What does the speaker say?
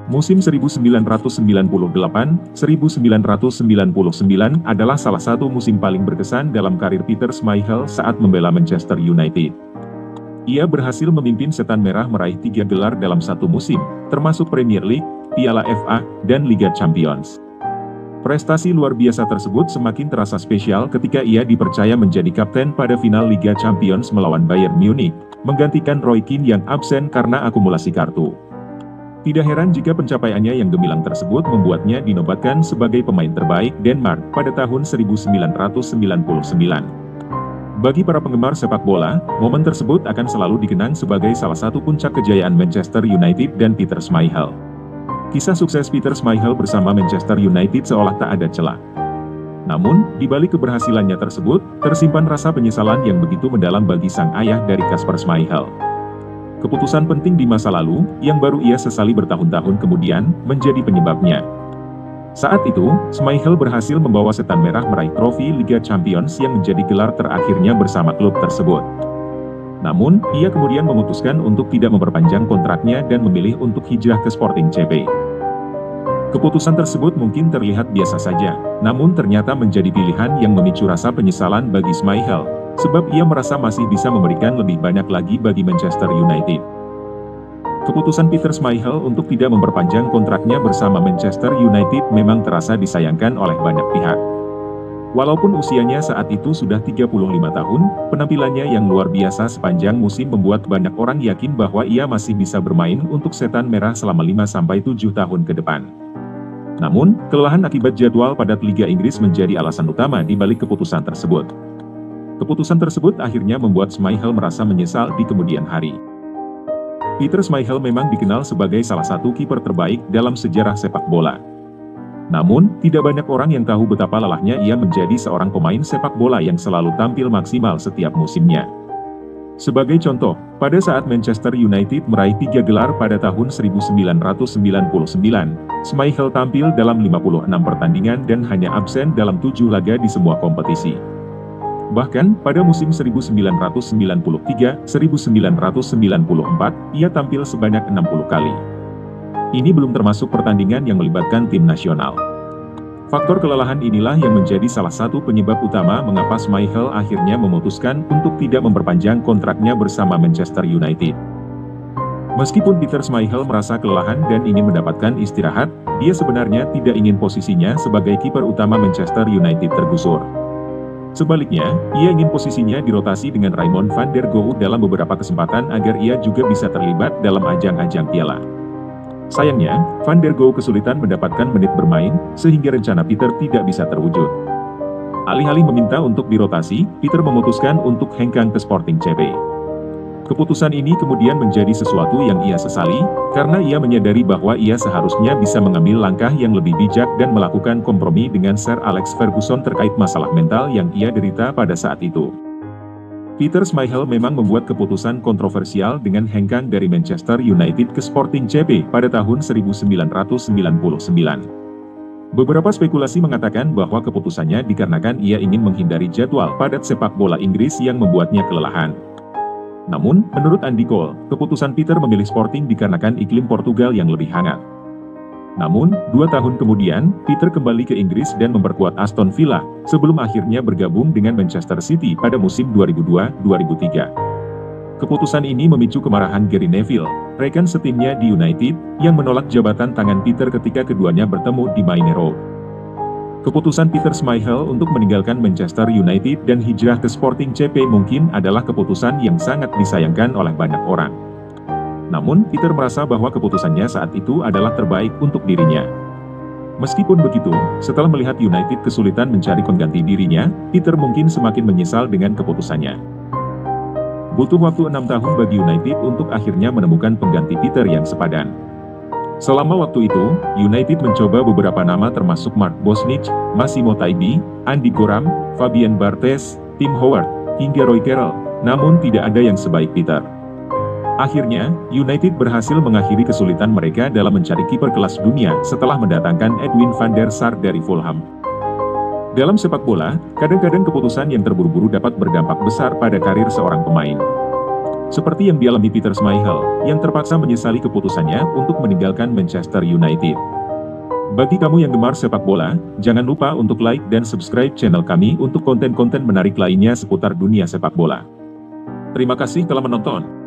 Musim 1998-1999 adalah salah satu musim paling berkesan dalam karir Peter Schmeichel saat membela Manchester United. Ia berhasil memimpin Setan Merah meraih 3 gelar dalam satu musim, termasuk Premier League, Piala FA, dan Liga Champions. Prestasi luar biasa tersebut semakin terasa spesial ketika ia dipercaya menjadi kapten pada final Liga Champions melawan Bayern Munich, menggantikan Roy Keane yang absen karena akumulasi kartu. Tidak heran jika pencapaiannya yang gemilang tersebut membuatnya dinobatkan sebagai pemain terbaik Denmark pada tahun 1999. Bagi para penggemar sepak bola, momen tersebut akan selalu dikenang sebagai salah satu puncak kejayaan Manchester United dan Peter Schmeichel. Kisah sukses Peter Schmeichel bersama Manchester United seolah tak ada celah. Namun, di balik keberhasilannya tersebut, tersimpan rasa penyesalan yang begitu mendalam bagi sang ayah dari Kasper Schmeichel. Keputusan penting di masa lalu, yang baru ia sesali bertahun-tahun kemudian, menjadi penyebabnya. Saat itu, Schmeichel berhasil membawa Setan Merah meraih trofi Liga Champions yang menjadi gelar terakhirnya bersama klub tersebut. Namun, ia kemudian memutuskan untuk tidak memperpanjang kontraknya dan memilih untuk hijrah ke Sporting CP. Keputusan tersebut mungkin terlihat biasa saja, namun ternyata menjadi pilihan yang memicu rasa penyesalan bagi Schmeichel, sebab ia merasa masih bisa memberikan lebih banyak lagi bagi Manchester United. Keputusan Peter Schmeichel untuk tidak memperpanjang kontraknya bersama Manchester United memang terasa disayangkan oleh banyak pihak. Walaupun usianya saat itu sudah 35 tahun, penampilannya yang luar biasa sepanjang musim membuat banyak orang yakin bahwa ia masih bisa bermain untuk Setan Merah selama 5-7 tahun ke depan. Namun, kelelahan akibat jadwal padat Liga Inggris menjadi alasan utama di balik keputusan tersebut. Keputusan tersebut akhirnya membuat Schmeichel merasa menyesal di kemudian hari. Peter Schmeichel memang dikenal sebagai salah satu kiper terbaik dalam sejarah sepak bola. Namun, tidak banyak orang yang tahu betapa lelahnya ia menjadi seorang pemain sepak bola yang selalu tampil maksimal setiap musimnya. Sebagai contoh, pada saat Manchester United meraih 3 gelar pada tahun 1999, Schmeichel tampil dalam 56 pertandingan dan hanya absen dalam 7 laga di semua kompetisi. Bahkan, pada musim 1993-1994, ia tampil sebanyak 60 kali. Ini belum termasuk pertandingan yang melibatkan tim nasional. Faktor kelelahan inilah yang menjadi salah satu penyebab utama mengapa Schmeichel akhirnya memutuskan untuk tidak memperpanjang kontraknya bersama Manchester United. Meskipun Peter Schmeichel merasa kelelahan dan ingin mendapatkan istirahat, dia sebenarnya tidak ingin posisinya sebagai kiper utama Manchester United tergusur. Sebaliknya, ia ingin posisinya dirotasi dengan Raymond van der Gouw dalam beberapa kesempatan agar ia juga bisa terlibat dalam ajang-ajang piala. Sayangnya, Van der Gouw kesulitan mendapatkan menit bermain, sehingga rencana Peter tidak bisa terwujud. Alih-alih meminta untuk dirotasi, Peter memutuskan untuk hengkang ke Sporting CP. Keputusan ini kemudian menjadi sesuatu yang ia sesali, karena ia menyadari bahwa ia seharusnya bisa mengambil langkah yang lebih bijak dan melakukan kompromi dengan Sir Alex Ferguson terkait masalah mental yang ia derita pada saat itu. Peter Schmeichel memang membuat keputusan kontroversial dengan hengkang dari Manchester United ke Sporting CP pada tahun 1999. Beberapa spekulasi mengatakan bahwa keputusannya dikarenakan ia ingin menghindari jadwal padat sepak bola Inggris yang membuatnya kelelahan. Namun, menurut Andy Cole, keputusan Peter memilih Sporting dikarenakan iklim Portugal yang lebih hangat. Namun, 2 tahun kemudian, Peter kembali ke Inggris dan memperkuat Aston Villa, sebelum akhirnya bergabung dengan Manchester City pada musim 2002-2003. Keputusan ini memicu kemarahan Gary Neville, rekan setimnya di United, yang menolak jabatan tangan Peter ketika keduanya bertemu di Maine Road. Keputusan Peter Schmeichel untuk meninggalkan Manchester United dan hijrah ke Sporting CP mungkin adalah keputusan yang sangat disayangkan oleh banyak orang. Namun, Peter merasa bahwa keputusannya saat itu adalah terbaik untuk dirinya. Meskipun begitu, setelah melihat United kesulitan mencari pengganti dirinya, Peter mungkin semakin menyesal dengan keputusannya. Butuh waktu 6 tahun bagi United untuk akhirnya menemukan pengganti Peter yang sepadan. Selama waktu itu, United mencoba beberapa nama termasuk Mark Bosnich, Massimo Taibi, Andy Goram, Fabian Barthez, Tim Howard, hingga Roy Carroll, namun tidak ada yang sebaik Peter. Akhirnya, United berhasil mengakhiri kesulitan mereka dalam mencari kiper kelas dunia setelah mendatangkan Edwin van der Sar dari Fulham. Dalam sepak bola, kadang-kadang keputusan yang terburu-buru dapat berdampak besar pada karir seorang pemain. Seperti yang dialami Peter Schmeichel, yang terpaksa menyesali keputusannya untuk meninggalkan Manchester United. Bagi kamu yang gemar sepak bola, jangan lupa untuk like dan subscribe channel kami untuk konten-konten menarik lainnya seputar dunia sepak bola. Terima kasih telah menonton.